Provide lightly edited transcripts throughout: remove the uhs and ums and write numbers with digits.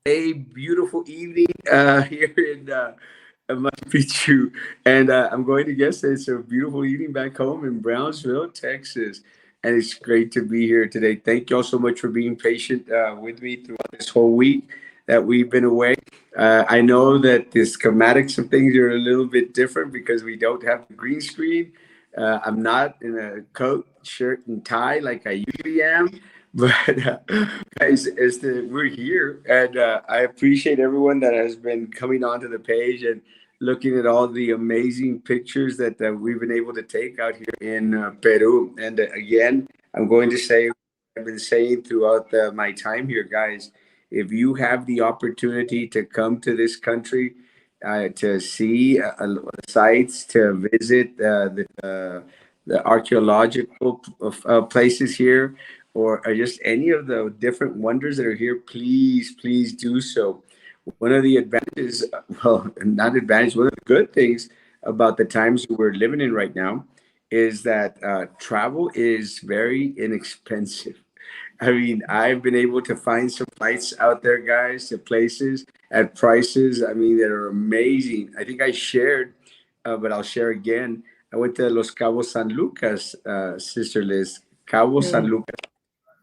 a beautiful evening here in Machu Picchu, and I'm going to guess that it's a beautiful evening back home in Brownsville, Texas. And it's great to be here today. Thank you all so much for being patient with me throughout this whole week that we've been away. I know that the schematics of things are a little bit different because we don't have the green screen. I'm not in a coat, shirt, and tie like I usually am. But guys, we're here, and I appreciate everyone that has been coming onto the page and looking at all the amazing pictures that we've been able to take out here in Peru. And again, I'm going to say, I've been saying throughout my time here, guys, if you have the opportunity to come to this country, to see sites, to visit the archaeological places here, or just any of the different wonders that are here, please do so. One of the advantages, well, not advantage, one of the good things about the times we're living in right now is that travel is very inexpensive. I mean, I've been able to find some flights out there, guys, to places at prices, I mean, that are amazing. I think I shared, but I'll share again. I went to Los Cabos San Lucas, Sister Liz, Cabo San Lucas.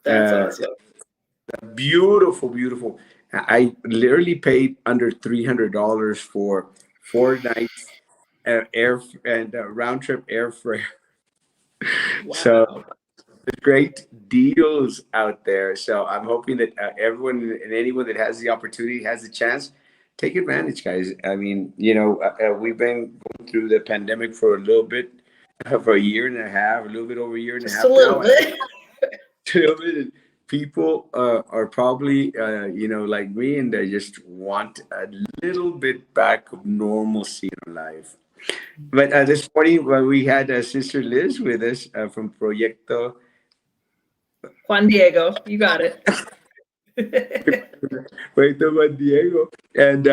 That's awesome. Beautiful. I literally paid under $300 for 4 nights air and round trip airfare. Wow. So there's great deals out there. So I'm hoping that everyone and anyone that has the opportunity, has the chance, take advantage, guys. I mean, we've been going through the pandemic for a little bit, for a year and a half, a little bit over a year and a half Just a little now. bit. Children, people are probably like me, and they just want a little bit back of normalcy in life. But this morning, we had Sister Liz with us from Proyecto Juan Diego, you got it. Proyecto Juan Diego, and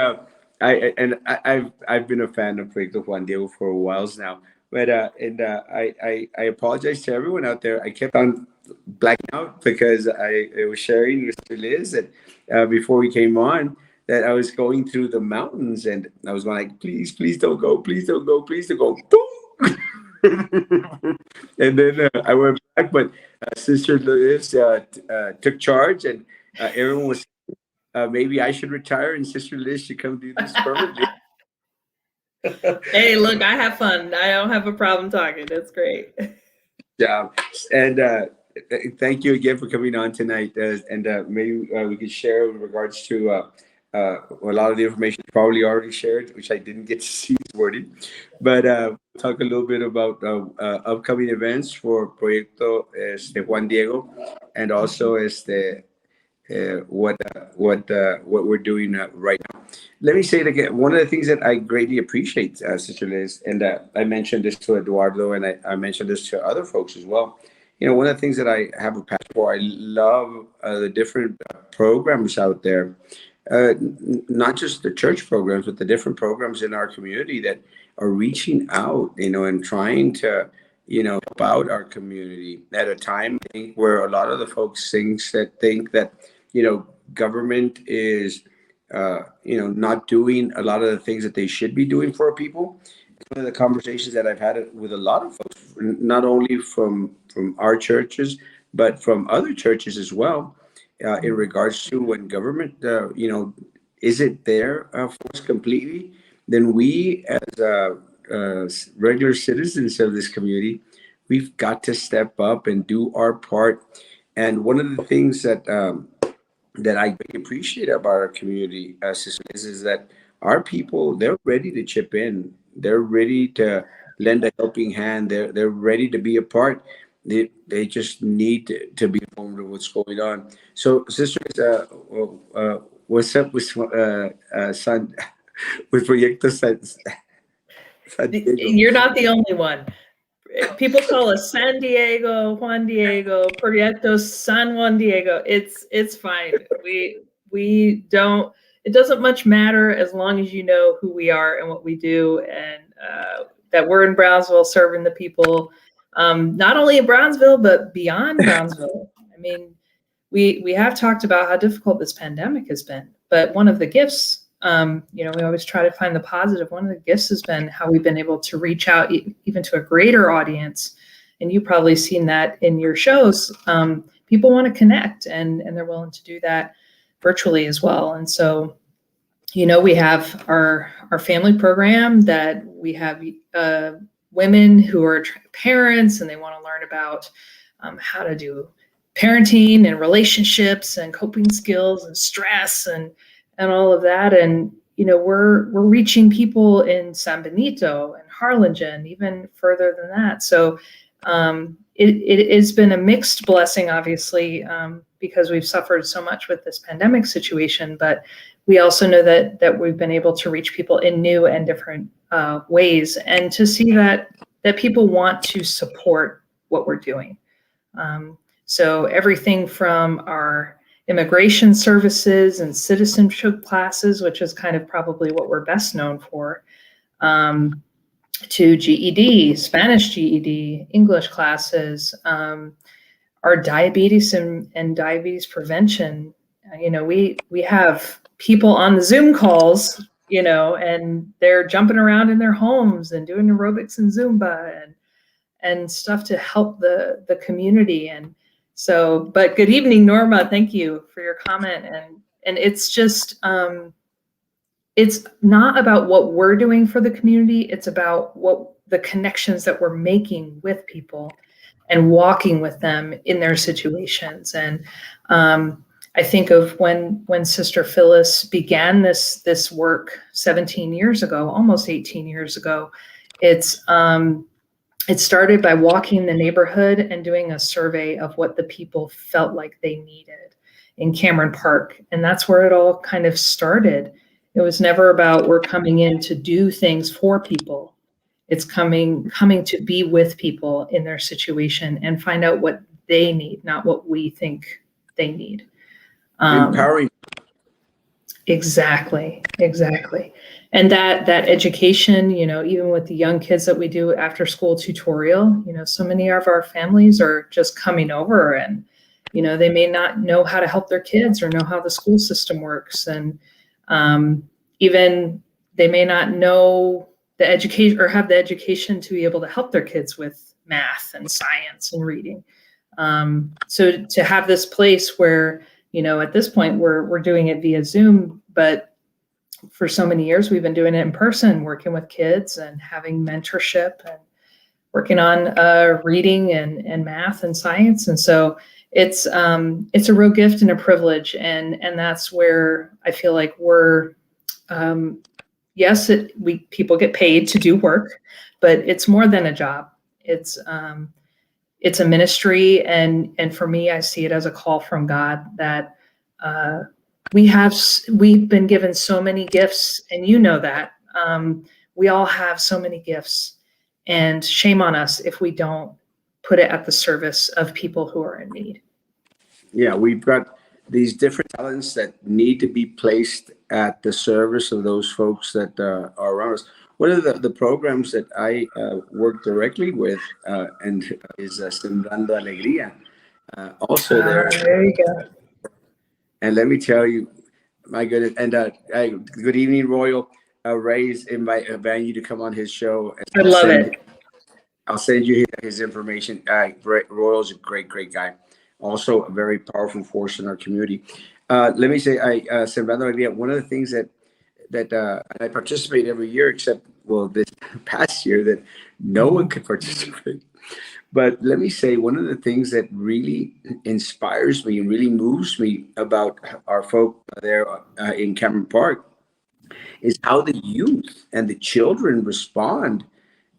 I've been a fan of Proyecto Juan Diego for a while now. But I apologize to everyone out there. I kept on blacking out because I was sharing with Liz that before we came on, that I was going through the mountains, and I was going like, please don't go, please don't go, please don't go. Boom! And then I went back, but Sister Liz took charge, and everyone was maybe I should retire, and Sister Liz should come do this permanently. Hey, look, I have fun. I don't have a problem talking. That's great. Yeah, and thank you again for coming on tonight. And maybe we could share in regards to a lot of the information you probably already shared, which I didn't get to see this morning. But talk a little bit about upcoming events for Proyecto Juan Diego, and also what we're doing right now. Let me say it again. One of the things that I greatly appreciate, Sister Liz, and I mentioned this to Eduardo, and I mentioned this to other folks as well. One of the things that I have a passion for, I love the different programs out there, not just the church programs, but the different programs in our community that are reaching out, and trying to, help out our community at a time, I think, where a lot of the folks think that, government is, not doing a lot of the things that they should be doing for our people. It's one of the conversations that I've had with a lot of folks, not only from our churches, but from other churches as well, in regards to when government, isn't there for us completely, then we as regular citizens of this community, we've got to step up and do our part. And one of the things that I really appreciate about our community, sisters, is that our people, they're ready to chip in. They're ready to lend a helping hand. They're ready to be a part. They just need to be informed of what's going on. So, sisters, what's up with San, with Proyecto San Diego? You're not the only one. People call us San Diego, Juan Diego, Proyecto San Juan Diego. It's fine. We don't. It doesn't much matter as long as you know who we are and what we do, and that we're in Brownsville serving the people, not only in Brownsville but beyond Brownsville. I mean, we have talked about how difficult this pandemic has been, But one of the gifts, we always try to find the positive. One of the gifts has been how we've been able to reach out even to a greater audience. And you've probably seen that in your shows. People want to connect, and they're willing to do that virtually as well. And so, we have our family program that we have women who are parents, and they want to learn about how to do parenting and relationships and coping skills and stress and all of that. And we're reaching people in San Benito and Harlingen, even further than that. So it has been a mixed blessing, obviously, because we've suffered so much with this pandemic situation. But we also know that we've been able to reach people in new and different ways, and to see that people want to support what we're doing. So everything from our immigration services and citizenship classes, which is kind of probably what we're best known for, to GED, Spanish GED, English classes, our diabetes and diabetes prevention. We have people on the Zoom calls, and they're jumping around in their homes and doing aerobics and Zumba and stuff to help the community. And so, but good evening, Norma. Thank you for your comment. And it's just, it's not about what we're doing for the community. It's about what the connections that we're making with people and walking with them in their situations. And I think of when Sister Phyllis began this work 17 years ago, almost 18 years ago. It started by walking the neighborhood and doing a survey of what the people felt like they needed in Cameron Park. And that's where it all kind of started. It was never about we're coming in to do things for people. It's coming to be with people in their situation and find out what they need, not what we think they need. Empowering. Exactly. And that education, even with the young kids that we do after school tutorial, so many of our families are just coming over and, they may not know how to help their kids or know how the school system works. And even they may not know the education or have the education to be able to help their kids with math and science and reading. So to have this place where, at this point we're doing it via Zoom, but for so many years we've been doing it in person, working with kids and having mentorship and working on reading and math and science. And so it's a real gift and a privilege. And that's where I feel like we're, yes, people get paid to do work, but it's more than a job. It's a ministry. And for me, I see it as a call from God that we've been given so many gifts, and that we all have so many gifts, and shame on us if we don't put it at the service of people who are in need. Yeah, we've got these different talents that need to be placed at the service of those folks that are around us. One of the programs that I work directly with and is Sembrando Alegría. Also there you go. And let me tell you, my goodness, and good evening, Royal. Ray's inviting you to come on his show. I love it. I'll send you his information. Royal's a great guy. Also a very powerful force in our community. Let me say, Sembrando Alegría, one of the things that I participate every year, except, this past year that no one could participate. But let me say, one of the things that really inspires me and really moves me about our folk there in Cameron Park is how the youth and the children respond,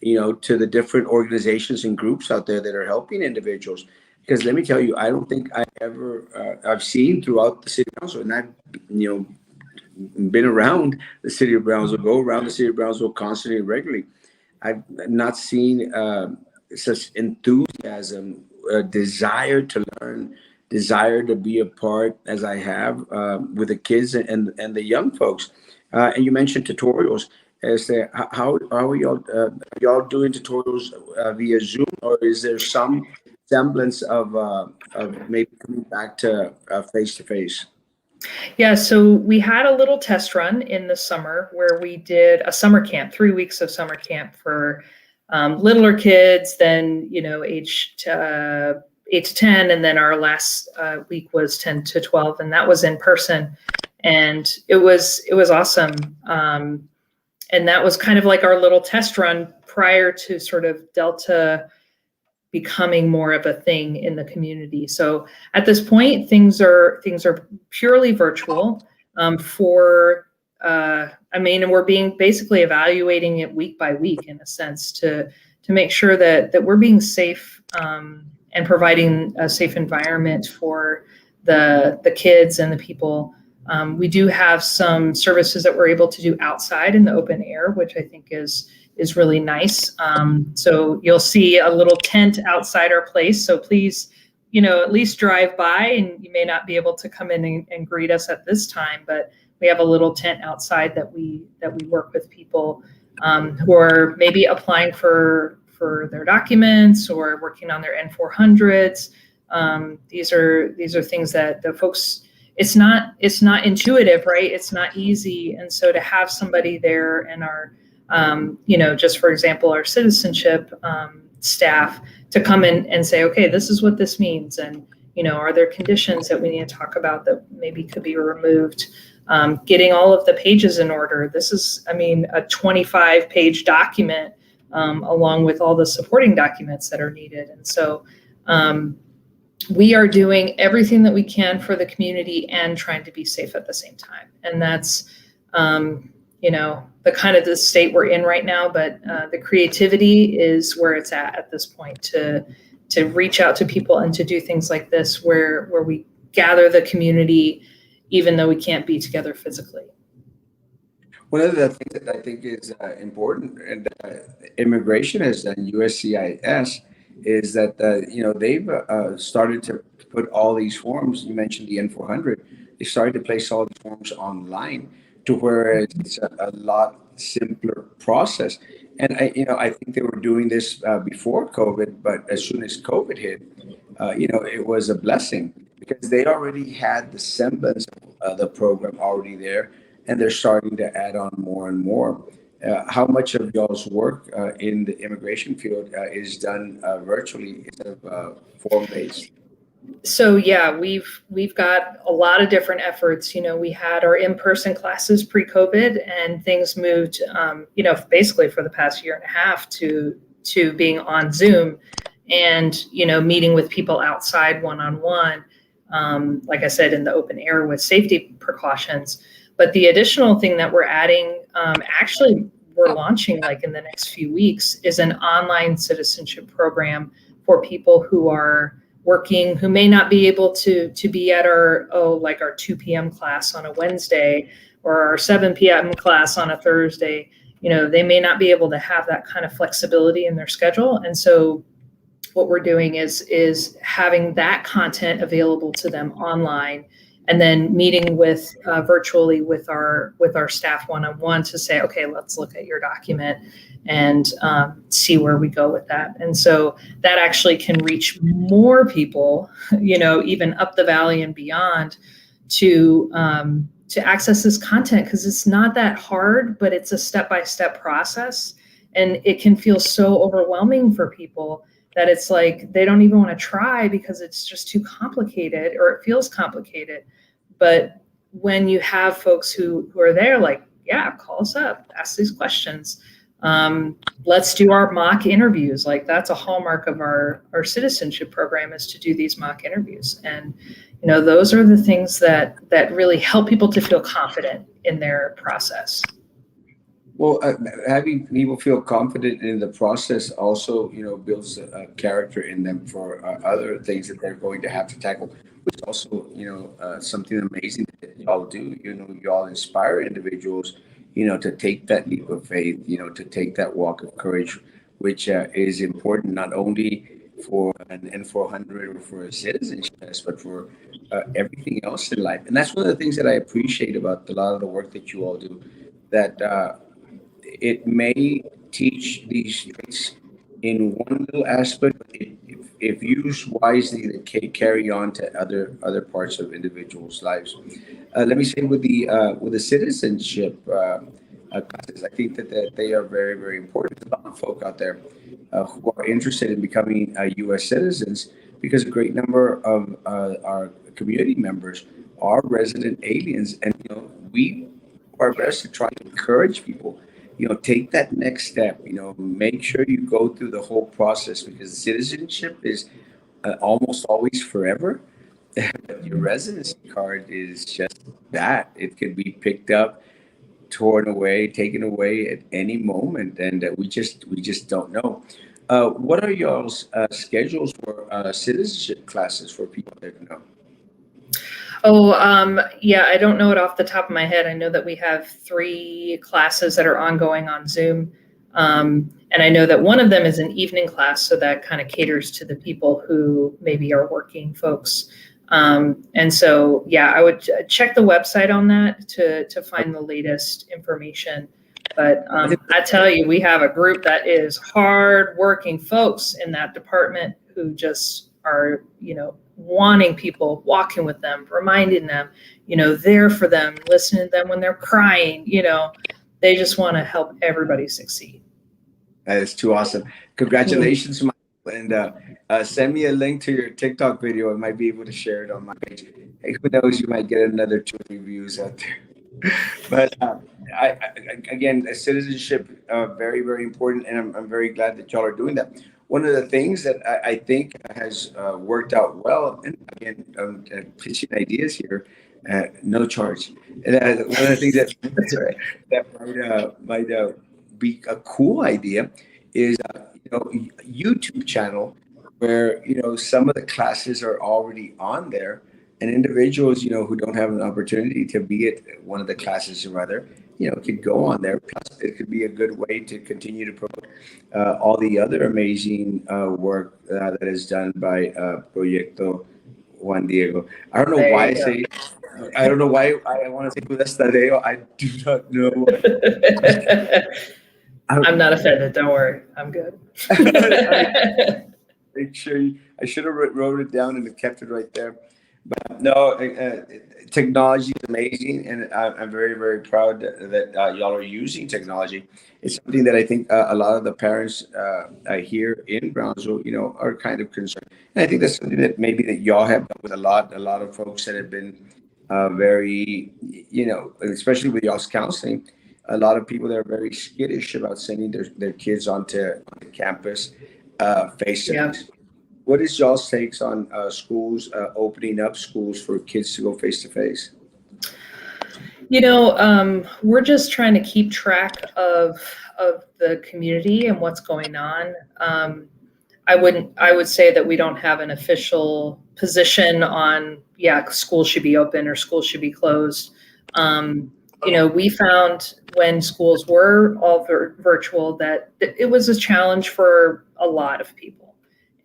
to the different organizations and groups out there that are helping individuals. Because let me tell you, I don't think I've seen throughout the city council, and I've, been around the city of Brownsville, go around the city of Brownsville constantly and regularly. I've not seen such enthusiasm, desire to learn, desire to be a part as I have with the kids and the young folks. And you mentioned tutorials. How are y'all doing tutorials via Zoom, or is there some semblance of maybe coming back to face to face? Yeah, so we had a little test run in the summer where we did a summer camp, 3 weeks of summer camp for littler kids, then, age 8 to 10, and then our last week was 10 to 12, and that was in person, and it was awesome. And that was kind of like our little test run prior to sort of Delta becoming more of a thing in the community. So at this point, things are purely virtual. For and we're being basically evaluating it week by week in a sense to make sure that we're being safe, and providing a safe environment for the kids and the people. We do have some services that we're able to do outside in the open air, which I think is really nice. So you'll see a little tent outside our place. So please, at least drive by, and you may not be able to come in and greet us at this time, but we have a little tent outside that we work with people who are maybe applying for their documents or working on their N400s. These are things that the folks, it's not intuitive, right? It's not easy. And so to have somebody there and our just for example, our citizenship staff to come in and say, okay, this is what this means. And, are there conditions that we need to talk about that maybe could be removed? Getting all of the pages in order. This is, a 25-page document along with all the supporting documents that are needed. And so we are doing everything that we can for the community and trying to be safe at the same time. And that's, the kind of the state we're in right now, but the creativity is where it's at this point to reach out to people and to do things like this where we gather the community, even though we can't be together physically. One of the things that I think is important, and immigration has done, USCIS, is that they've started to put all these forms. You mentioned the N400. They started to place all these forms online, to where it's a lot simpler process. And I think they were doing this before COVID, but as soon as COVID hit, it was a blessing because they already had the semblance of the program already there, and they're starting to add on more and more. How much of y'all's work in the immigration field is done virtually instead of form-based? So yeah, we've got a lot of different efforts. We had our in-person classes pre-COVID, and things moved, basically for the past year and a half to being on Zoom, and meeting with people outside one-on-one, like I said, in the open air with safety precautions. But the additional thing that we're adding, actually we're launching like in the next few weeks, is an online citizenship program for people who are working, who may not be able to be at our 2 p.m. class on a Wednesday or our 7 p.m. class on a Thursday. They may not be able to have that kind of flexibility in their schedule. And so what we're doing is having that content available to them online, and then meeting with virtually with our staff one-on-one to say, okay, let's look at your document and see where we go with that. And so that actually can reach more people, even up the valley and beyond, to access this content, because it's not that hard, but it's a step-by-step process, and it can feel so overwhelming for people that it's like they don't even want to try because it's just too complicated, or it feels complicated. But when you have folks who are there, like, yeah, call us up, ask these questions. Let's do our mock interviews. Like, that's a hallmark of our citizenship program, is to do these mock interviews. And, those are the things that really help people to feel confident in their process. Well, having people feel confident in the process also, builds a character in them for other things that they're going to have to tackle, which is also, something amazing that y'all do. Y'all inspire individuals, to take that leap of faith, to take that walk of courage, which is important not only for an N400 or for a citizenship test, but for everything else in life. And that's one of the things that I appreciate about a lot of the work that you all do, that it may teach these things in one little aspect, but if used wisely, it can carry on to other parts of individuals' lives. let me say with the citizenship classes, I think that they are very, very important. There's a lot of folk out there who are interested in becoming U.S. citizens because a great number of our community members are resident aliens, and we do our best to try to encourage people. Take that next step. Make sure you go through the whole process because citizenship is almost always forever. But your residency card is just that. It could be picked up, torn away, taken away at any moment, and we just don't know. What are y'all's schedules for citizenship classes for people that know? Oh, yeah, I don't know it off the top of my head. I know that we have 3 classes that are ongoing on Zoom. And I know that one of them is an evening class, so that kind of caters to the people who maybe are working folks. And so, yeah, I would check the website on that to find the latest information. But I tell you, we have a group that is hard-working folks in that department who just are, wanting people, walking with them, reminding them, there for them, listening to them when they're crying. They just want to help everybody succeed. That is too awesome. Congratulations, Michael. And send me a link to your TikTok video. I might be able to share it on my page. Hey, who knows? You might get another 2 reviews out there. But again, citizenship, very, very important. And I'm very glad that y'all are doing that. One of the things that I think has worked out well, and again, pitching ideas here, no charge. And, one of the things that That's right. that might be a cool idea is YouTube channel where some of the classes are already on there, and individuals who don't have an opportunity to be at one of the classes or rather could go on there. Plus, it could be a good way to continue to promote all the other amazing work that is done by Proyecto Juan Diego. I don't know why I say. I don't know why I want to say Tadeo. I do not know. I'm not offended. Don't worry. I'm good. Make sure I should have wrote it down and kept it right there. But no, technology is amazing, and I'm very, very proud that y'all are using technology. It's something that I think a lot of the parents here in Brownsville, are kind of concerned. And I think that's something that maybe that y'all have done with a lot of folks that have been very, especially with y'all's counseling. A lot of people that are very skittish about sending their kids onto campus face to face. What is y'all's takes on schools opening up schools for kids to go face to face? We're just trying to keep track of the community and what's going on. I would say that we don't have an official position on, schools should be open or schools should be closed. We found when schools were all virtual that it was a challenge for a lot of people.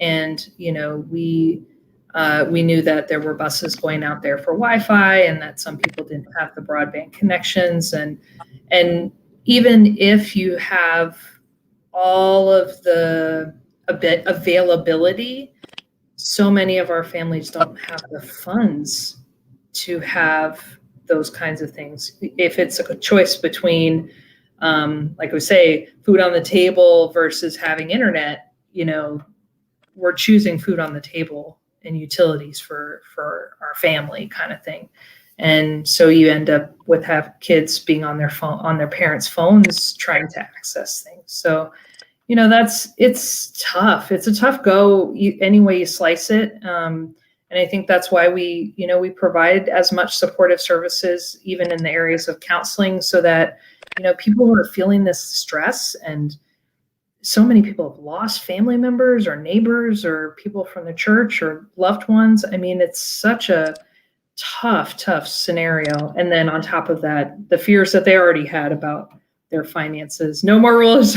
And, we knew that there were buses going out there for Wi-Fi and that some people didn't have the broadband connections. And even if you have all of the availability, so many of our families don't have the funds to have those kinds of things. If it's a choice between, like we say, food on the table versus having internet, we're choosing food on the table and utilities for our family kind of thing. And so you end up with have kids being on their phone, on their parents' phones, trying to access things. So, it's tough. It's a tough go any way you slice it. And I think that's why we provide as much supportive services, even in the areas of counseling, so that, people who are feeling this stress, and so many people have lost family members or neighbors or people from the church or loved ones. I mean, it's such a tough scenario. And then on top of that, the fears that they already had about their finances. No more rules.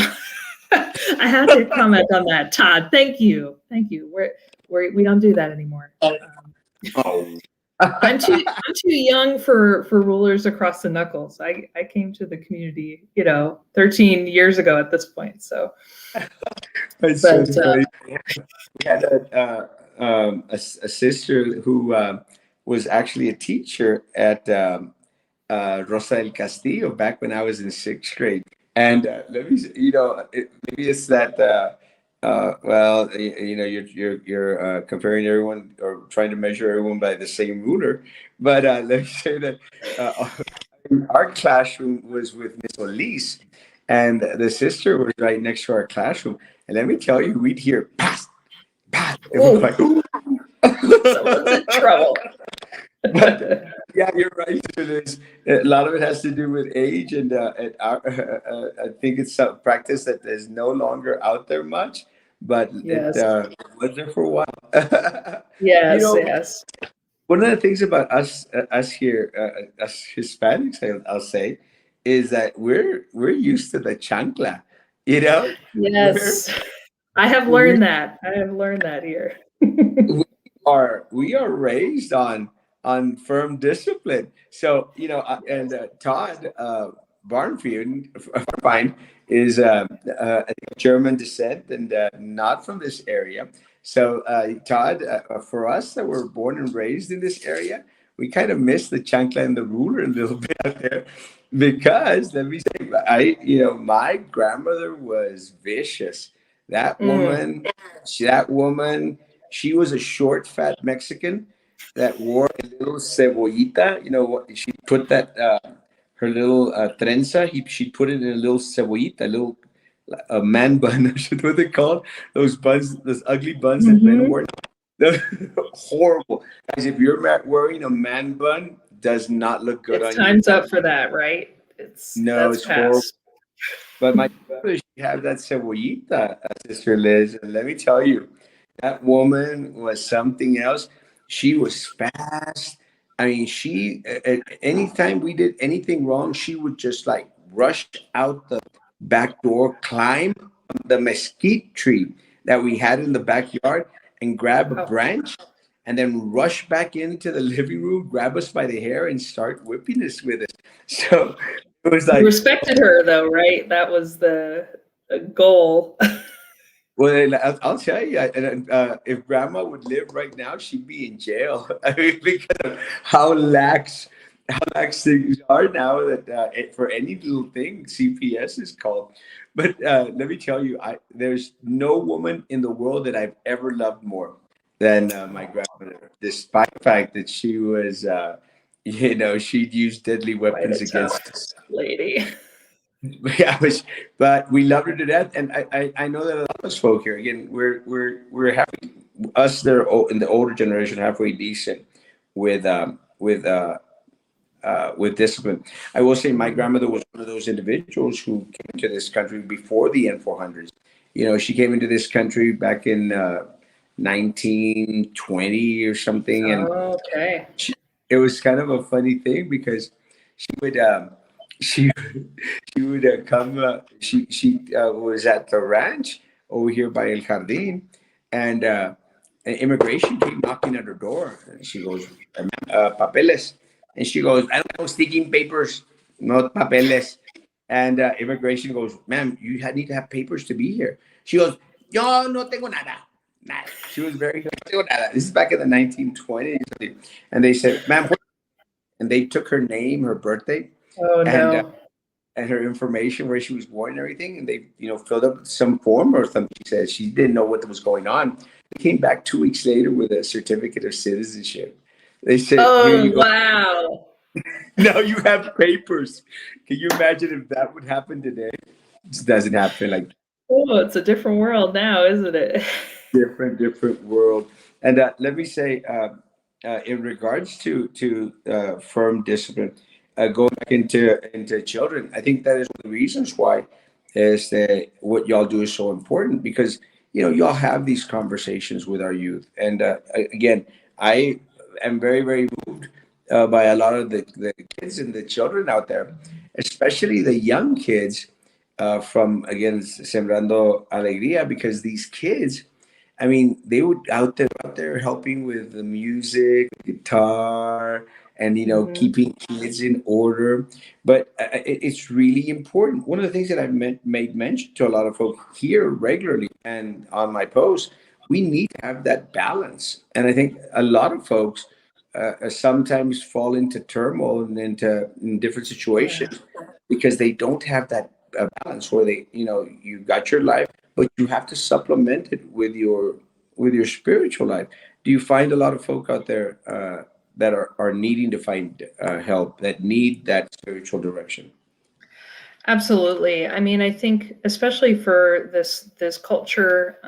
I had to comment on that, Todd. Thank you. We don't do that anymore. I'm too young for rulers across the knuckles. I came to the community, 13 years ago at this point. So, we had a sister who was actually a teacher at Rosa del Castillo back when I was in sixth grade. And let me, maybe it's that. Well, you're comparing everyone or trying to measure everyone by the same ruler, but let me say that uh, our classroom was with Miss Elise, and the sister was right next to our classroom. And let me tell you, we'd hear pass, pass, and we're Oh, like, "Ooh." someone's in trouble. But yeah, you're right. It is. A lot of it has to do with age, and I think it's a practice that is no longer out there much, but it Yes. was there for a while. you Yes, know, yes. one of the things about us here, us Hispanics, I'll say, is that we're used to the chancla. You know, we're Yes. I have we learned that. I have learned that here. we we are raised on firm discipline. So and Todd Bauernfeind is I think German descent and not from this area. So Todd, for us that were born and raised in this area, we kind of miss the chancla and the ruler a little bit out there, because let me say, my grandmother was vicious. That Mm. woman, that woman, she was a short, fat Mexican that wore a little cebollita. She put that her little trenza. She put it in a little cebollita, a little a man bun. That's what they called those buns, those ugly buns that men Hmm. wore. Horrible, guys. If you're wearing a man bun, does not look good It's on you. time's up for that, right? No, That's it's horrible. past. But my grandmother, she had that cebollita, Sister Liz, and let me tell you, that woman was something else. She was fast. I mean, anytime we did anything wrong, she would just like rush out the back door, climb the mesquite tree that we had in the backyard, and grab a Oh, branch, and then rush back into the living room, grab us by the hair, and start whipping us with it. So it was you like, respected her though, right? That was the goal. well, I'll tell you, if Grandma would live right now, she'd be in jail. I mean, because of how lax things are now. That for any little thing, CPS is called. But let me tell you, there's no woman in the world that I've ever loved more than my grandmother. Despite the fact that she was, she'd use deadly Quite a weapons tough against us. lady. Yeah, but we loved her to death, and I know that a lot of us folk here, again, we're happy, us that are in the older generation, halfway decent with discipline. I will say my Mm. grandmother was one of those individuals who came to this country before the N400s. She came into this country back in 1920 or something, and Okay. she, it was kind of a funny thing because she would she she would come. She was at the ranch over here by El Jardín, and immigration came knocking at her door. And she goes, "Papeles," and she goes, "I don't know, sticking papers, not papeles." And immigration goes, "Ma'am, you need to have papers to be here." She goes, "Yo no tengo nada." Nada. She was very, "No tengo nada." This is back in the 1920s. And they said, "Ma'am," and they took her name, her birthday, Oh and no. her information, where she was born and everything, and they filled up some form or something. She said she didn't know what was going on. They came back 2 weeks later with a certificate of citizenship. They said, "Here Oh you go. wow. Now you have papers." Can you imagine if that would happen today? It doesn't happen. Like, Oh, it's a different world now, isn't it? different world. And let me say, in regards to firm discipline, going back into children, I think that is one of the reasons why is that what y'all do is so important, because y'all have these conversations with our youth. And again, I am very, very moved by a lot of the kids and the children out there, especially the young kids, from, again, Sembrando Alegría, because these kids, I mean, they would out there helping with the music, guitar, and Hmm. keeping kids in order. But it's really important. One of the things that I've made mention to a lot of folks here regularly and on my posts, we need to have that balance. And I think a lot of folks sometimes fall into turmoil and into in different Yeah. situations because they don't have that balance where they, you got your life, but you have to supplement it with your spiritual life. Do you find a lot of folk out there that are needing to find help, that need that spiritual direction? Absolutely. I mean, I think especially for this culture,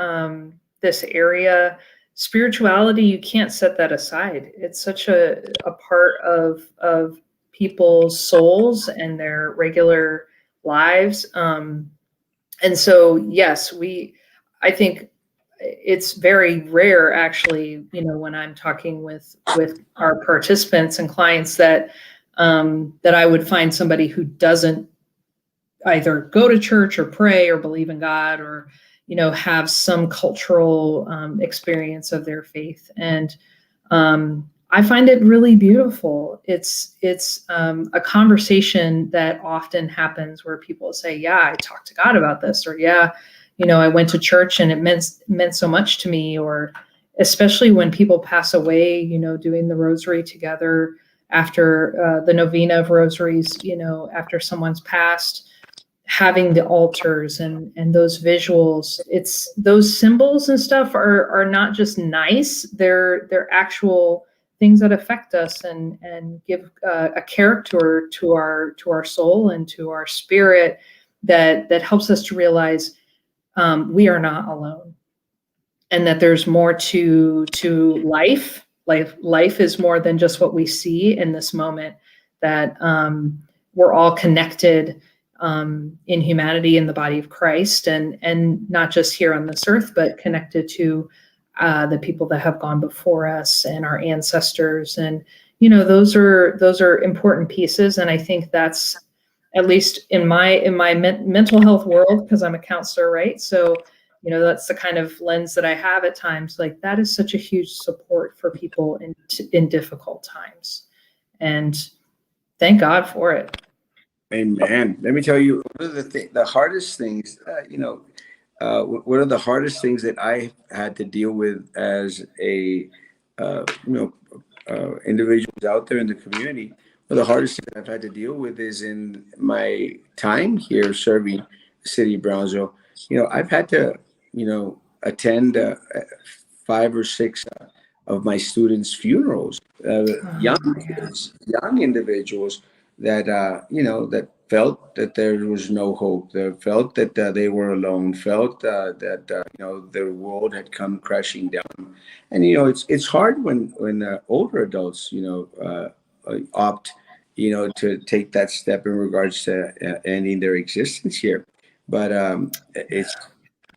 this area, spirituality, you can't set that aside. It's such a part of people's souls and their regular lives. And so, yes, I think it's very rare, actually, when I'm talking with our participants and clients that I would find somebody who doesn't either go to church or pray or believe in God or have some cultural experience of their faith. And I find it really beautiful. It's a conversation that often happens where people say, "Yeah, I talked to God about this," or "Yeah, I went to church and it meant so much to me," or especially when people pass away, doing the rosary together after the novena of rosaries, after someone's passed, having the altars and those visuals. It's those symbols and stuff are not just nice, they're actual things that affect us and give a character to our soul and to our spirit that helps us to realize we are not alone, and that there's more to life is more than just what we see in this moment, that we're all connected in humanity in the body of Christ, and not just here on this earth, but connected to the people that have gone before us and our ancestors. And those are important pieces. And I think that's, at least in my mental health world, because I'm a counselor, right? So that's the kind of lens that I have at times. Like, that is such a huge support for people in difficult times, and thank God for it. Amen. Let me tell you, one of the hardest things, one of the hardest things that I had to deal with as a, individuals out there in the community. One of the hardest things I've had to deal with is in my time here serving the city of Brownsville. I've had to, attend 5 or 6 of my students' funerals, young Yeah. kids, young individuals that that felt that there was no hope, that felt that they were alone, felt that their world had come crashing down. And it's hard when older adults opt to take that step in regards to ending their existence here. But it's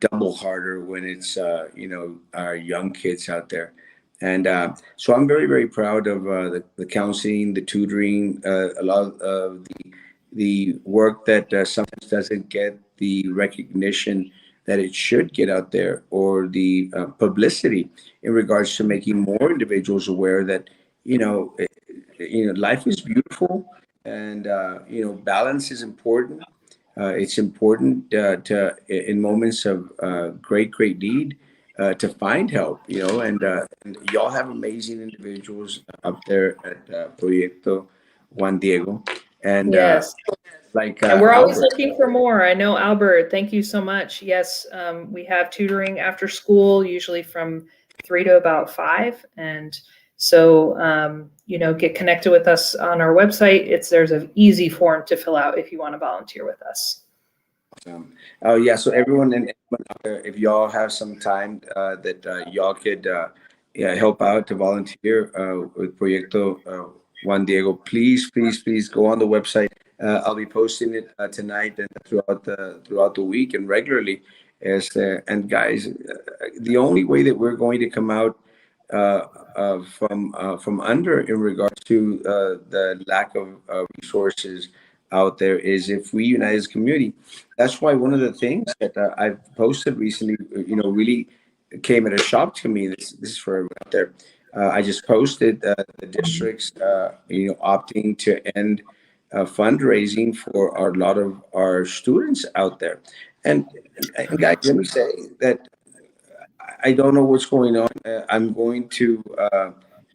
double harder when it's our young kids out there. And so I'm very, very proud of the counseling, the tutoring, a lot of the work that sometimes doesn't get the recognition that it should get out there, or the publicity in regards to making more individuals aware that you know eh, life is beautiful, and balance is important. It's important in moments of great need, to find help, and y'all have amazing individuals up there at Proyecto Juan Diego, and Yes. like And we're always Albert. looking for more. I know, Albert, thank you so much. Yes, we have tutoring after school, usually from 3 to about 5. And so, get connected with us on our website. There's an easy form to fill out if you want to volunteer with us. Oh yeah, so everyone, and if y'all have some time that y'all could yeah, help out to volunteer with Proyecto Juan Diego, please go on the website. I'll be posting it tonight and throughout the week and regularly. And guys, the only way that we're going to come out from under in regards to the lack of resources out there is if we unite as a community. That's why one of the things that I've posted recently, really came at a shock to me. This is for everyone out there. I just posted the districts, opting to end fundraising for a lot of our students out there. And, and guys, let me say that I don't know what's going on. I'm going to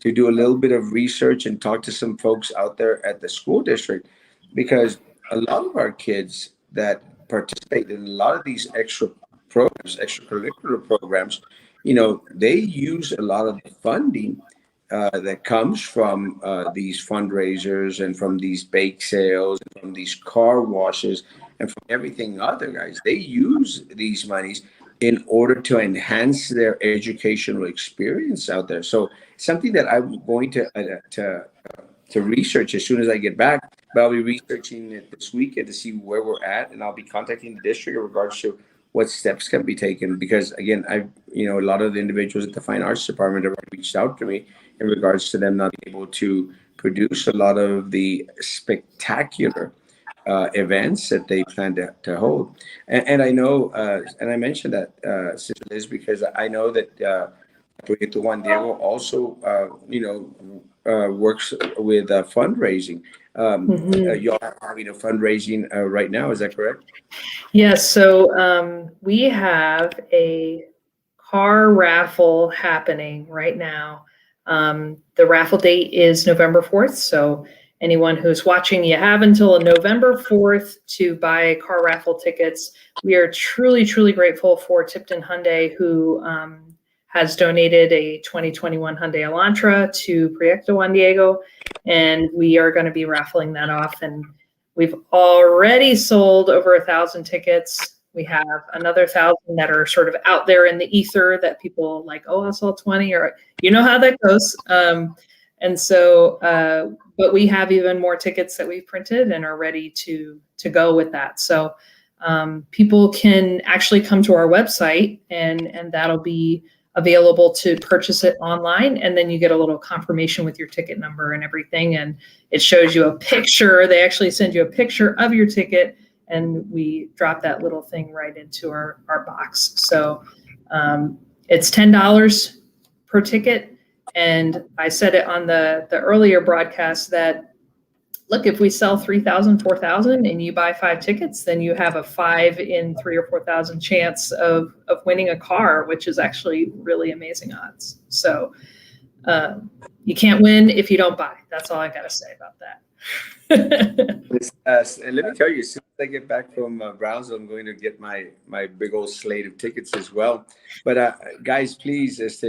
to do a little bit of research and talk to some folks out there at the school district, because a lot of our kids that participate in a lot of these extra programs, extracurricular programs, they use a lot of the funding that comes from these fundraisers and from these bake sales and from these car washes and from everything other guys. They use these monies in order to enhance their educational experience out there. So something that I'm going to research as soon as I get back. But I'll be researching it this weekend to see where we're at, and I'll be contacting the district in regards to what steps can be taken. Because again, a lot of the individuals at the Fine Arts Department have reached out to me in regards to them not being able to produce a lot of the spectacular events that they plan to hold. And I know, and I mentioned that, Sister Liz, because I know that Proyecto Juan Diego also, works with fundraising. Mhm. Y'all are having a fundraising right now, is that correct? Yes, so we have a car raffle happening right now. The raffle date is November 4th. So anyone who's watching, you have until November 4th to buy car raffle tickets. We are truly, truly grateful for Tipton Hyundai, who has donated a 2021 Hyundai Elantra to Proyecto Juan Diego, and we are going to be raffling that off. And we've already sold over 1,000 tickets. We have another 1,000 that are sort of out there in the ether that people like, oh, I saw 20, or you know how that goes. And so, but we have even more tickets that we've printed and are ready to go with that. So people can actually come to our website, and that'll be available to purchase it online. And then you get a little confirmation with your ticket number and everything. And it shows you a picture. They actually send you a picture of your ticket, and we drop that little thing right into our box. So it's $10 per ticket. And I said it on the earlier broadcast that, look, if we sell 3,000, 4,000 and you buy 5 tickets, then you have a 5 in 3 or 4,000 chance of winning a car, which is actually really amazing odds. So you can't win if you don't buy. That's all I got to say about that. And let me tell you, as soon as I get back from Brownsville, I'm going to get my big old slate of tickets as well. But guys, please, if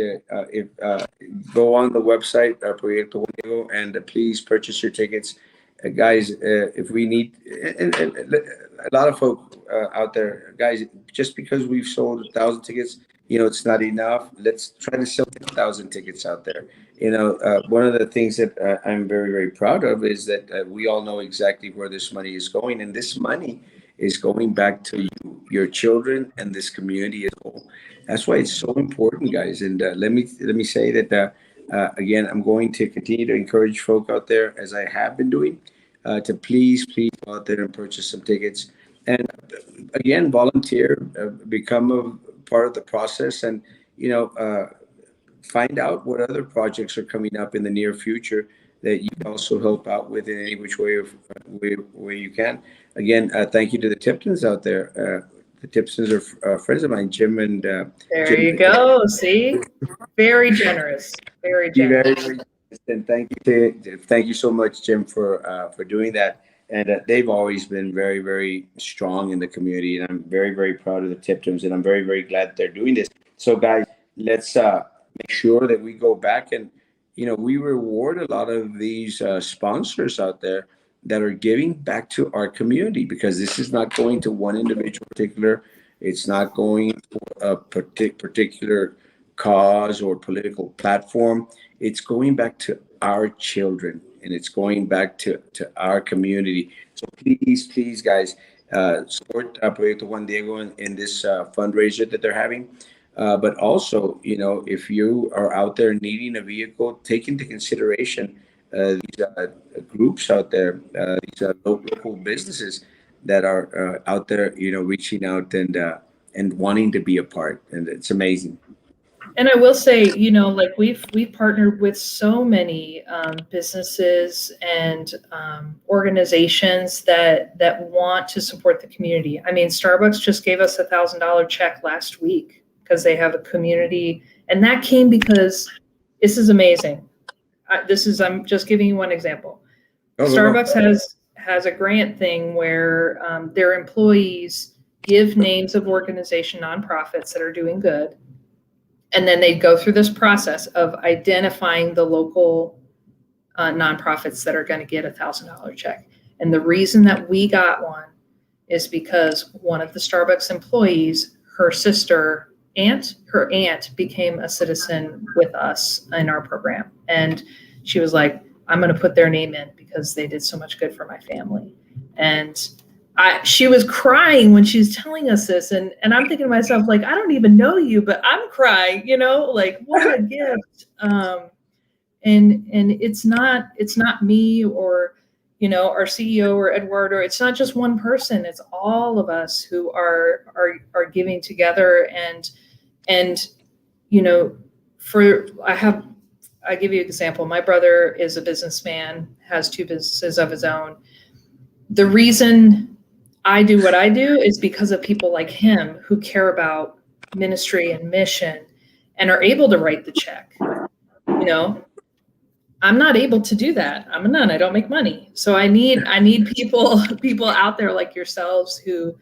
go on the website Proyecto Juan Diego, and please purchase your tickets, guys. If we need, and a lot of folk out there, guys, just because we've sold 1,000 tickets, it's not enough. Let's try to sell 10,000 tickets out there. One of the things that I'm very, very proud of is that we all know exactly where this money is going, and this money is going back to you, your children, and this community as a whole. That's why it's so important, guys. And let me say that again, I'm going to continue to encourage folk out there, as I have been doing, to please go out there and purchase some tickets, and again, volunteer, become a part of the process, and find out what other projects are coming up in the near future that you can also help out with in any which way of way you can. Again, thank you to the Tiptons out there. The Tiptons are friends of mine, Jim and There Jim. you go. See, very generous, very Very, generous. very nice. And thank you so much, Jim, for doing that. And they've always been very, very strong in the community, and I'm very, very proud of the Tiptons, and I'm very, very glad they're doing this. So, guys, let's make sure that we go back and we reward a lot of these sponsors out there that are giving back to our community, because this is not going to one individual particular. It's not going for a particular cause or political platform. It's going back to our children, and it's going back to our community. So please, guys, support Proyecto Juan Diego in this fundraiser that they're having. But also, if you are out there needing a vehicle, take into consideration these groups out there, these local businesses that are out there, reaching out and wanting to be a part, and it's amazing. And I will say, like we've partnered with so many businesses and organizations that want to support the community. I mean, Starbucks just gave us $1,000 check last week because they have a community, and that came because this is amazing. I'm just giving you one example. Oh, Starbucks has a grant thing where their employees give names of organization nonprofits that are doing good. And then they go through this process of identifying the local nonprofits that are going to get $1,000 check. And the reason that we got one is because one of the Starbucks employees, her aunt became a citizen with us in our program. And she was like, I'm going to put their name in because they did so much good for my family. And she was crying when she's telling us this. And I'm thinking to myself, like, I don't even know you, but I'm crying, like, what a gift. And it's not me or, our CEO or Eduardo. It's not just one person. It's all of us who are giving together. And I give you an example. My brother is a businessman, has 2 businesses of his own. The reason I do what I do is because of people like him who care about ministry and mission and are able to write the check. I'm not able to do that. I'm a nun. I don't make money. So I need people out there like yourselves who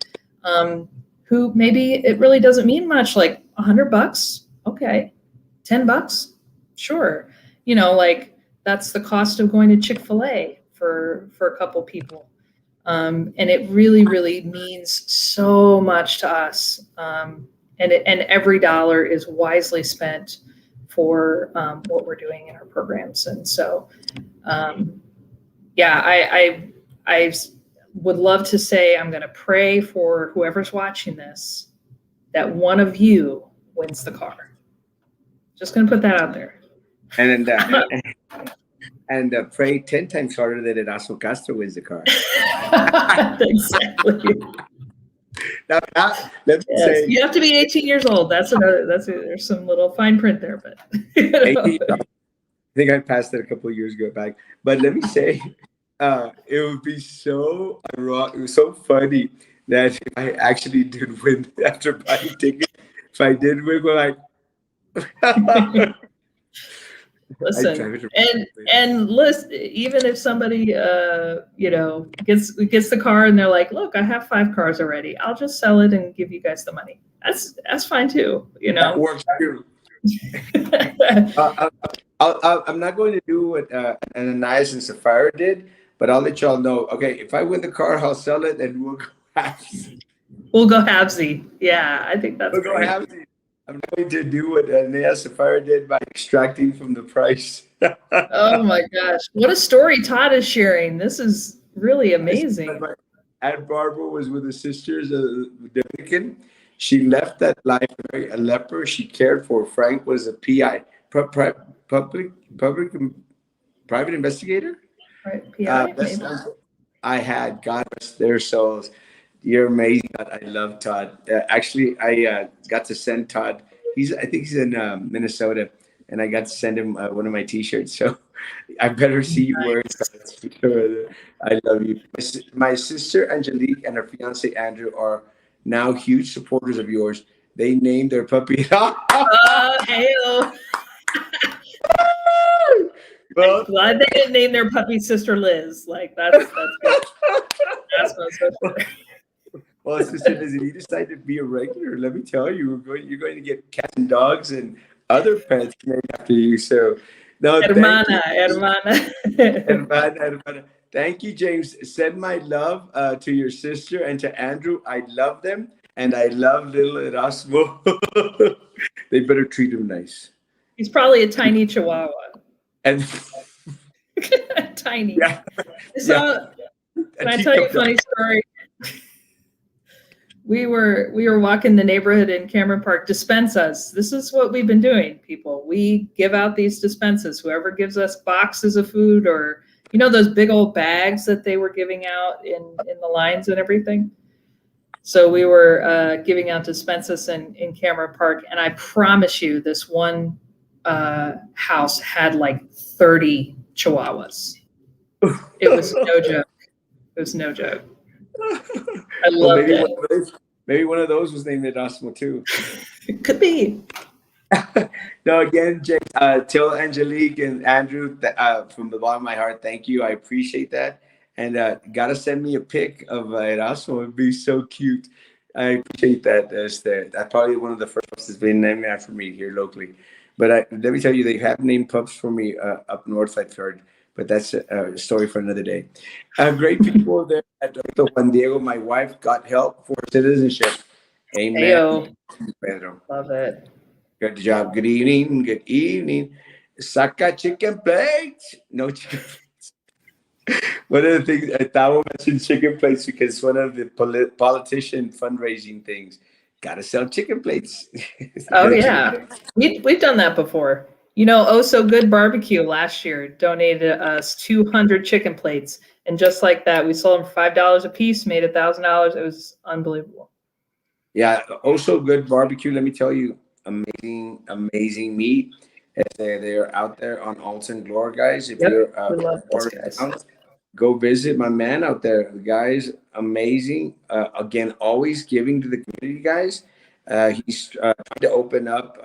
maybe it really doesn't mean much, like $100. Okay. $10. Sure. Like that's the cost of going to Chick-fil-A for a couple people. And it really, really means so much to us. And every dollar is wisely spent for what we're doing in our programs. And so, I would love to say I'm going to pray for whoever's watching this, that one of you wins the car. Just going to put that out there. And pray 10 times harder that Erasmo Castro wins the car. Exactly. Now, let me say, you have to be 18 years old. There's some little fine print there, but 18, I think I passed it a couple of years ago back. But let me say, it would be so ironic. It was so funny that if I actually did win after buying tickets. If I did win, we're like. Listen, and listen, even if somebody gets the car and they're like, look, I have 5 cars already, I'll just sell it and give you guys the money. That's fine too. That works too. I'm not going to do what Ananias and Sapphira did, but I'll let y'all know. Okay, if I win the car, I'll sell it and we'll go halvesy. We'll go halvesy. Yeah, I think that's we'll great. Go halvesy. I'm going to do what Ananias and Sapphira did by extracting from the price. Oh my gosh. What a story Todd is sharing. This is really amazing. Aunt Barbara was with the sisters of the Dominican. She left that life a leper. She cared for. Frank was a PI, private investigator. Right, PI. I had, God rest their souls. You're amazing. I love Todd. Actually, I got to send Todd. I think he's in Minnesota, and I got to send him one of my T-shirts. So I better see you wearing it. I love you. My sister Angelique and her fiance Andrew are now huge supporters of yours. They named their puppy. Heyo. Well, I'm glad they didn't name their puppy Sister Liz. Like that's good. That's what's so good. Well, Sister Liz, if you decide to be a regular, let me tell you, you're going to get cats and dogs and other pets named after you. So, no, hermana. Thank you, James. Send my love to your sister and to Andrew. I love them, and I love little Erasmo. They better treat him nice. He's probably a tiny Chihuahua. And tiny. Yeah. So, can I tell you a funny story? We were walking the neighborhood in Cameron Park. Dispensas. This is what we've been doing, people. We give out these dispensas. Whoever gives us boxes of food, or those big old bags that they were giving out in the lines and everything. So we were giving out dispensas in Cameron Park, and I promise you, this one house had like 30 Chihuahuas. It was no joke. It was no joke. I loved it. Maybe one of those was named Erasmo too. It could be. No, again, Jay, tell Angelique and Andrew from the bottom of my heart, thank you. I appreciate that. And gotta send me a pic of Erasmo. It'd be so cute. I appreciate that. That's probably one of the first pups that's been named after me here locally. But let me tell you, they have named pups for me up north, I've heard. But that's a story for another day. Great people there at Dr. Juan Diego. My wife got help for citizenship. Amen, Ayo, Pedro. love it. Good job. Good evening. Good evening. Saca chicken plates. No chicken. One of the things Tavo mentioned chicken plates because it's one of the politician fundraising things. Gotta sell chicken plates. Oh No chicken. yeah, we've done that before. You know, Oh So Good Barbecue last year donated us 200 chicken plates, and just like that, we sold them for $5 a piece, made $1,000. It was unbelievable. Yeah, also good barbecue. Let me tell you, amazing, amazing meat. They're out there on Alton Gloria, guys. If Yep, you're we love those or guys. around, go visit my man out there. The guy's amazing. Again, always giving to the community, guys. He's trying to open up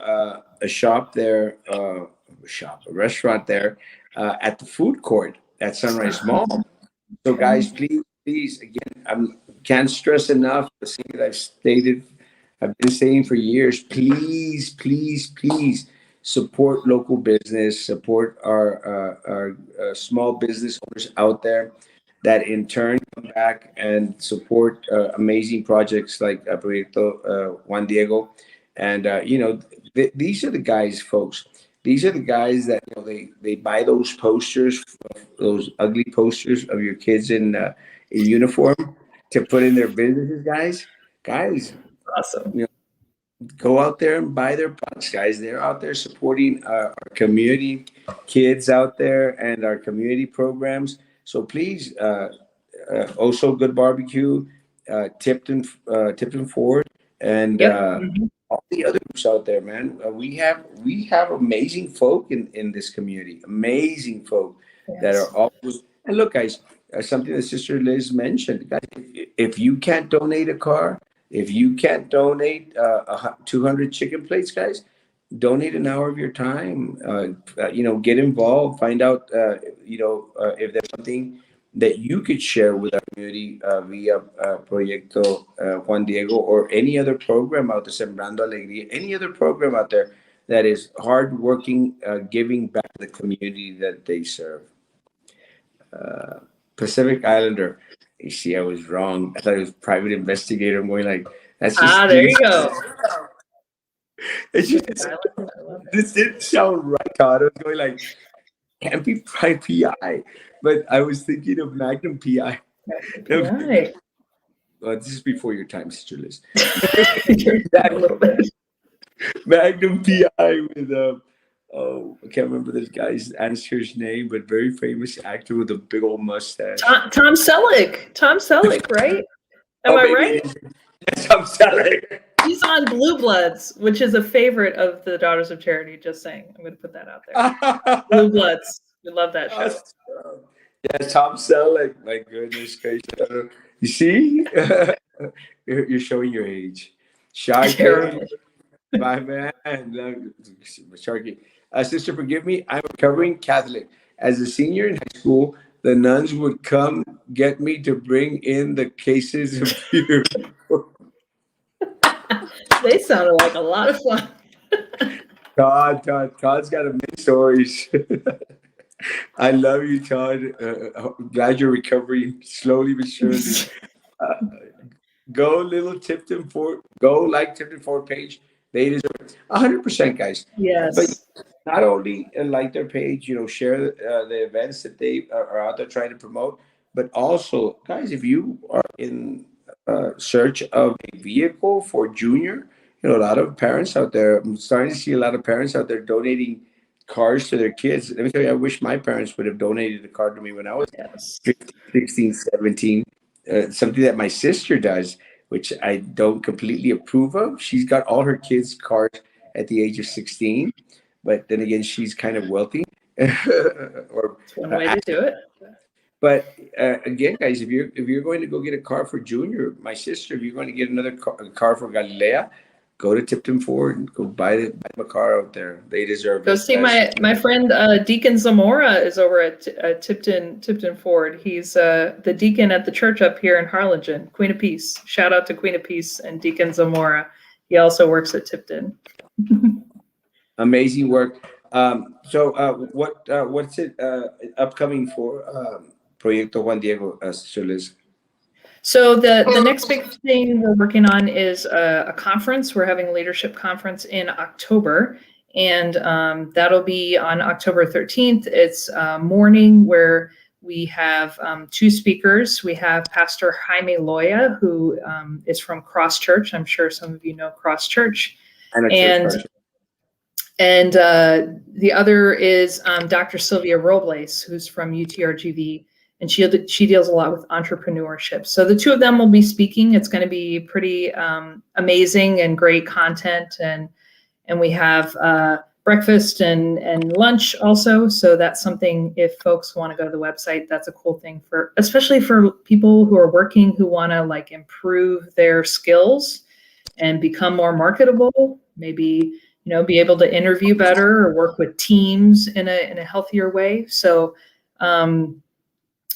a shop there, a restaurant there at the food court at Sunrise Mall. So, Okay. guys, please, please, again, I can't stress enough the thing that I've been saying for years. Please, please, please support local business, support our small business owners out there that in turn come back and support amazing projects like Proyecto Juan Diego. And, these are the guys, folks. These are the guys that they buy those posters, those ugly posters of your kids in uniform to put in their businesses, guys, Awesome. go out there and buy their products, guys. They're out there supporting our community kids out there and our community programs. So please, also good barbecue, Tipton Ford, and Yep. Mhm. all the other groups out there, man. We have amazing folk in this community, amazing folk that are Yes. always. And look, guys, something that Sister Liz mentioned, guys, if you can't donate a car, if you can't donate 200 chicken plates, guys, donate an hour of your time. Get involved. Find out, if there's something that you could share with our community via Proyecto Juan Diego or any other program out there, Sembrando Alegría, any other program out there that is hardworking, giving back to the community that they serve. Pacific Islander. You see, I was wrong. I thought it was private investigator. I'm going like, that's Ah, just there didn't. you go. It Pacific just Island. I love it. this didn't sound right, Todd. I was going like, can't be private PI, but I was thinking of Magnum PI. PI. This is before your time, Sister Liz. A little bit. Magnum PI with oh, I can't remember this guy's answer's name, but very famous actor with a big old mustache. Tom Selleck. Tom Selleck, right? Am Oh, I maybe right? it is. Yes, I'm sorry. He's on Blue Bloods, which is a favorite of the Daughters of Charity. Just saying. I'm going to put that out there. Blue Bloods. We love that show. Awesome. Yeah, Tom Selleck. My goodness gracious. You see? You're showing your age. Sharky, Terrible. my man. Sharky. Sister, forgive me. I'm a recovering Catholic. As a senior in high school, the nuns would come get me to bring in the cases of beer. They sounded like a lot of fun. Todd's got a many stories. I love you, Todd. Glad you're recovering slowly but surely. Uh, Go little Tipton Ford. Go like Tipton Ford page. They deserve it. 100%, guys. But Yes. not only like their page, share the events that they are out there trying to promote, but also, guys, if you are in search of a vehicle for Junior, a lot of parents out there. I'm starting to see a lot of parents out there donating cars to their kids. Let me tell you, I wish my parents would have donated a car to me when I was Yes. 15, 16, 17. Something that my sister does, which I don't completely approve of. She's got all her kids' cars at the age of 16, but then again, she's kind of wealthy. or It's one way to do it. but again, guys, if you're going to go get a car for Junior, my sister, if you're going to get another car for Galilea, go to Tipton Ford and go buy them a car out there. They deserve Go it. see my friend Deacon Zamora is over at Tipton Ford. He's the deacon at the church up here in Harlingen, Queen of Peace. Shout out to Queen of Peace and Deacon Zamora. He also works at Tipton. Amazing work. What's it upcoming for Proyecto Juan Diego, Sister Liz? So the next big thing we're working on is a conference. We're having a leadership conference in October, and that'll be on October 13th. It's morning where we have two speakers. We have Pastor Jaime Loya, who is from Cross Church. I'm sure some of you know Cross Church. And a church And person. and the other is Dr. Sylvia Robles, who's from UTRGV, and she deals a lot with entrepreneurship. So the two of them will be speaking. It's going to be pretty amazing and great content, and we have breakfast and lunch also. So that's something, if folks want to go to the website, that's a cool thing for, especially for people who are working, who want to like improve their skills and become more marketable, maybe, you know, be able to interview better or work with teams in a healthier way. So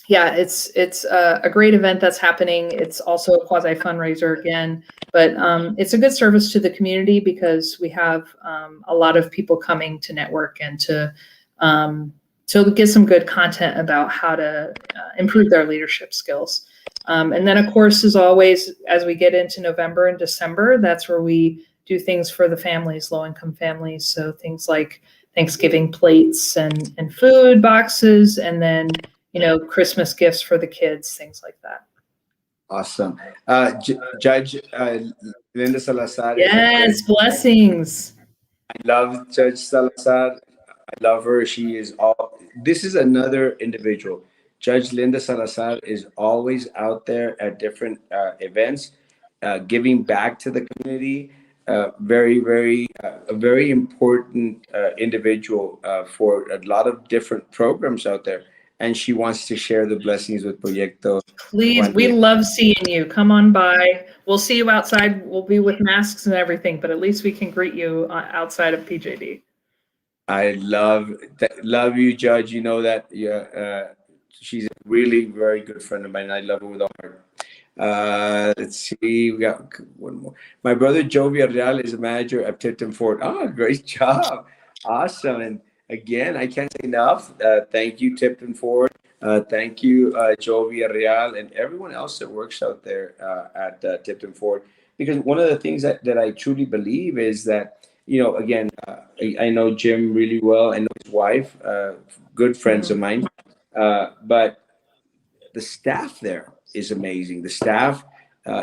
yeah, it's a great event that's happening. It's also a quasi fundraiser again, but it's a good service to the community because we have a lot of people coming to network and to get some good content about how to improve their leadership skills. And then, of course, as always, as we get into November and December, that's where we do things for the families, low-income families. So things like Thanksgiving plates and food boxes, and then, you know, Christmas gifts for the kids, things like that. Awesome. Judge Linda Salazar is a great. Yes, blessings. I love Judge Salazar. I love her. She is all. This is another individual. Judge Linda Salazar is always out there at different events, giving back to the community. A very important individual for a lot of different programs out there. And she wants to share the blessings with Proyecto. Please, we love seeing you. Come on by. We'll see you outside. We'll be with masks and everything, but at least we can greet you outside of PJD. I love you, Judge. You know that. Yeah, she's a really very good friend of mine. I love her with all my heart. Let's see. We got one more. My brother Joe Villarreal is a manager at Tipton Ford. Oh, great job. Awesome. And again, I can't say enough. Thank you, Tipton Ford. Thank you, Joe Villarreal, and everyone else that works out there at Tipton Ford. Because one of the things that I truly believe is that, you know, again, I know Jim really well. I know his wife, good friends of mine. But the staff there is amazing. The staff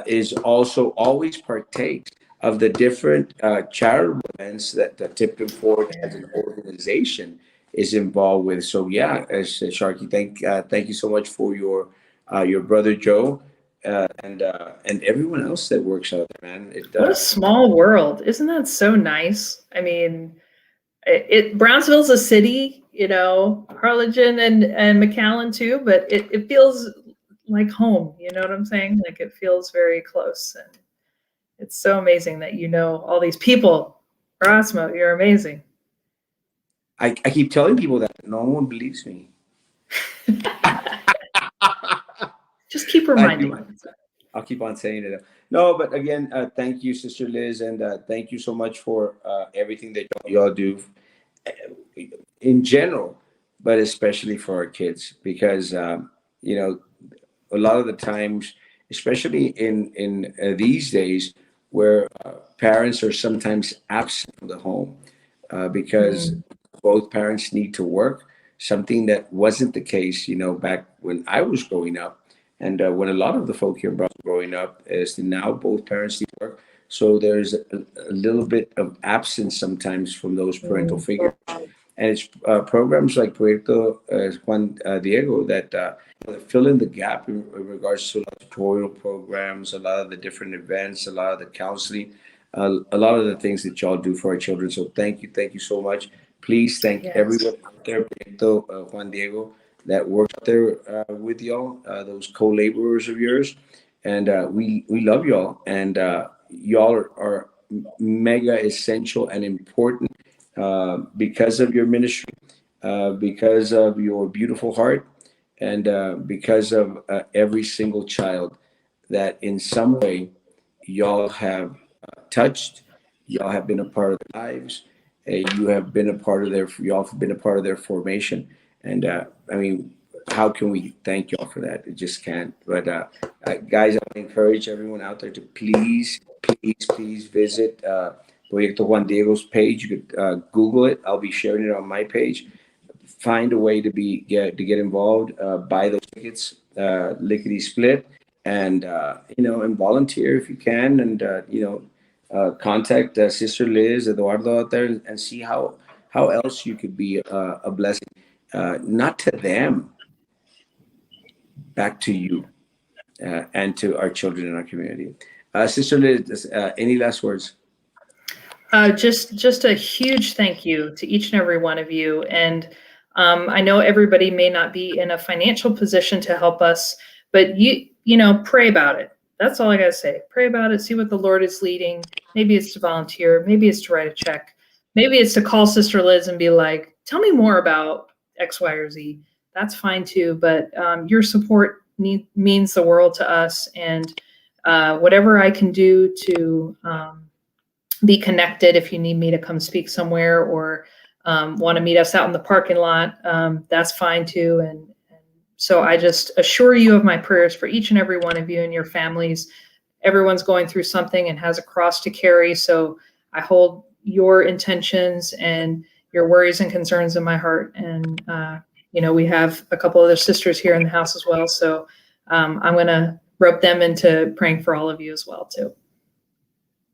is also always partakes of the different charitable events that the Tipton Ford as an organization is involved with. So yeah, as Sharky, thank you so much for your brother Joe and everyone else that works out there, man. What a small world. Isn't that so nice? I mean, Brownsville's a city, you know, Harlingen and McAllen too, but it feels like home. You know what I'm saying? Like it feels very close, and it's so amazing that you know all these people. Erasmo, you're amazing. I keep telling people that no one believes me. Just keep reminding them. I'll keep on saying it. No, but again, thank you, Sister Liz, and thank you so much for everything that y'all do in general, but especially for our kids, because you know, a lot of the times, especially in these days, where parents are sometimes absent from the home because both parents need to work, something that wasn't the case, you know, back when I was growing up. And when a lot of the folk here were growing up, is now both parents need to work. So there's a little bit of absence sometimes from those parental figures. And it's programs like Proyecto Juan Diego that fill in the gap in regards to a lot of tutorial programs, a lot of the different events, a lot of the counseling, a lot of the things that y'all do for our children. So thank you so much. Please thank everyone out there, Proyecto Juan Diego, that works out there with y'all, those co-laborers of yours. And we love y'all. And y'all are mega essential and important because of your ministry, because of your beautiful heart, and because of every single child that in some way y'all have touched, y'all have been a part of their lives, you have been a part of their, y'all have been a part of their formation. And I mean, how can we thank y'all for that? It just can't. But guys, I encourage everyone out there to please visit Proyecto Juan Diego's page. You could Google it. I'll be sharing it on my page. Find a way to get involved, buy those tickets, lickety split, and and volunteer if you can, and contact Sister Liz, Eduardo out there, and see how else you could be a blessing, not to them, back to you, and to our children in our community. Sister Liz, any last words? Just a huge thank you to each and every one of you. And I know everybody may not be in a financial position to help us, but pray about it. That's all I gotta say. Pray about it. See what the Lord is leading. Maybe it's to volunteer. Maybe it's to write a check. Maybe it's to call Sister Liz and be like, "Tell me more about X, Y, or Z." That's fine too. But your support means the world to us, and whatever I can do to be connected, if you need me to come speak somewhere or want to meet us out in the parking lot, that's fine too. And so I just assure you of my prayers for each and every one of you and your families. Everyone's going through something and has a cross to carry. So I hold your intentions and your worries and concerns in my heart. And, we have a couple other sisters here in the house as well. So I'm going to rope them into praying for all of you as well too.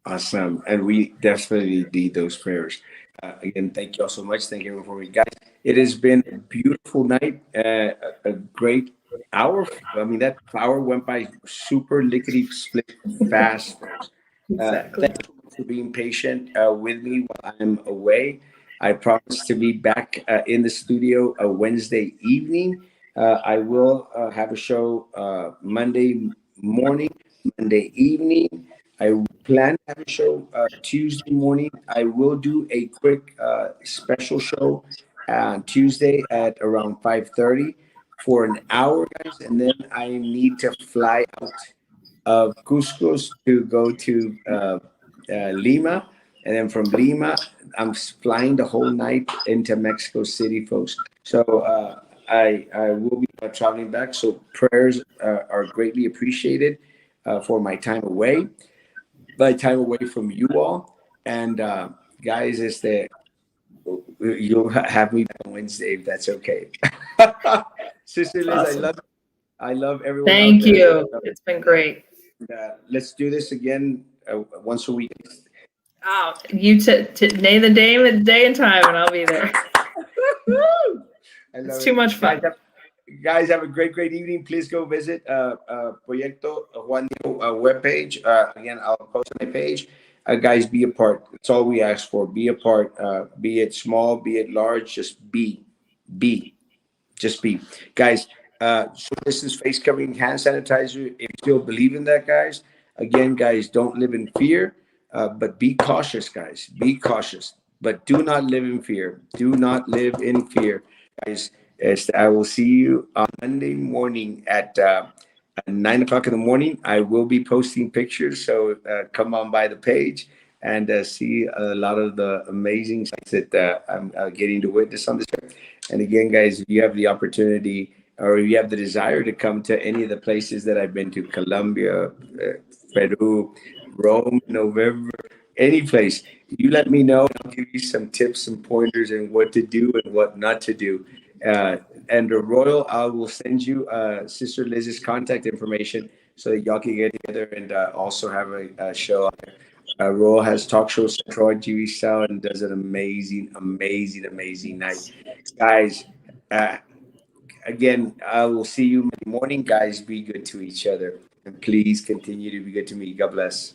Awesome. And we definitely need those prayers. Again, thank you all so much. Thank you everyone for me. Guys, it has been a beautiful night, a great hour. I mean, that hour went by super lickety split fast. Exactly. Thank you for being patient with me while I'm away. I promise to be back in the studio a Wednesday evening. I will have a show Monday morning, Monday evening. I plan to have a show Tuesday morning. I will do a quick special show on Tuesday at around 5:30 for an hour, guys, and then I need to fly out of Cusco to go to Lima, and then from Lima, I'm flying the whole night into Mexico City, folks. So I will be traveling back. So prayers are greatly appreciated for my time away from you all. And guys, you'll have me back on Wednesday if that's okay. Sister Liz, Awesome. I love everyone out Thank there. you. It's been great. Let's do this again once a week. Oh, you name the day and time, and I'll be there. It's too much fun. Guys, have a great evening. Please go visit Proyecto Juan Diego webpage. Again, I'll post on my page. Guys, be a part. That's all we ask for. Be a part. Be it small, be it large, just be. Just be. Guys, so this is face covering, hand sanitizer. If you still believe in that, guys, again, guys, don't live in fear, but be cautious, guys. Be cautious, but do not live in fear. Do not live in fear, guys. I will see you on Monday morning at 9 o'clock in the morning. I will be posting pictures, so come on by the page and see a lot of the amazing sights that I'm getting to witness on this trip. And again, guys, if you have the opportunity or if you have the desire to come to any of the places that I've been to, Colombia, Peru, Rome, November, any place, you let me know. I'll give you some tips and pointers and what to do and what not to do. And the Royal, I will send you Sister Liz's contact information so that y'all can get together and also have a show. Royal has talk show central on TV style and does an amazing night. Guys, again, I will see you Monday morning. Guys, be good to each other. And please continue to be good to me. God bless.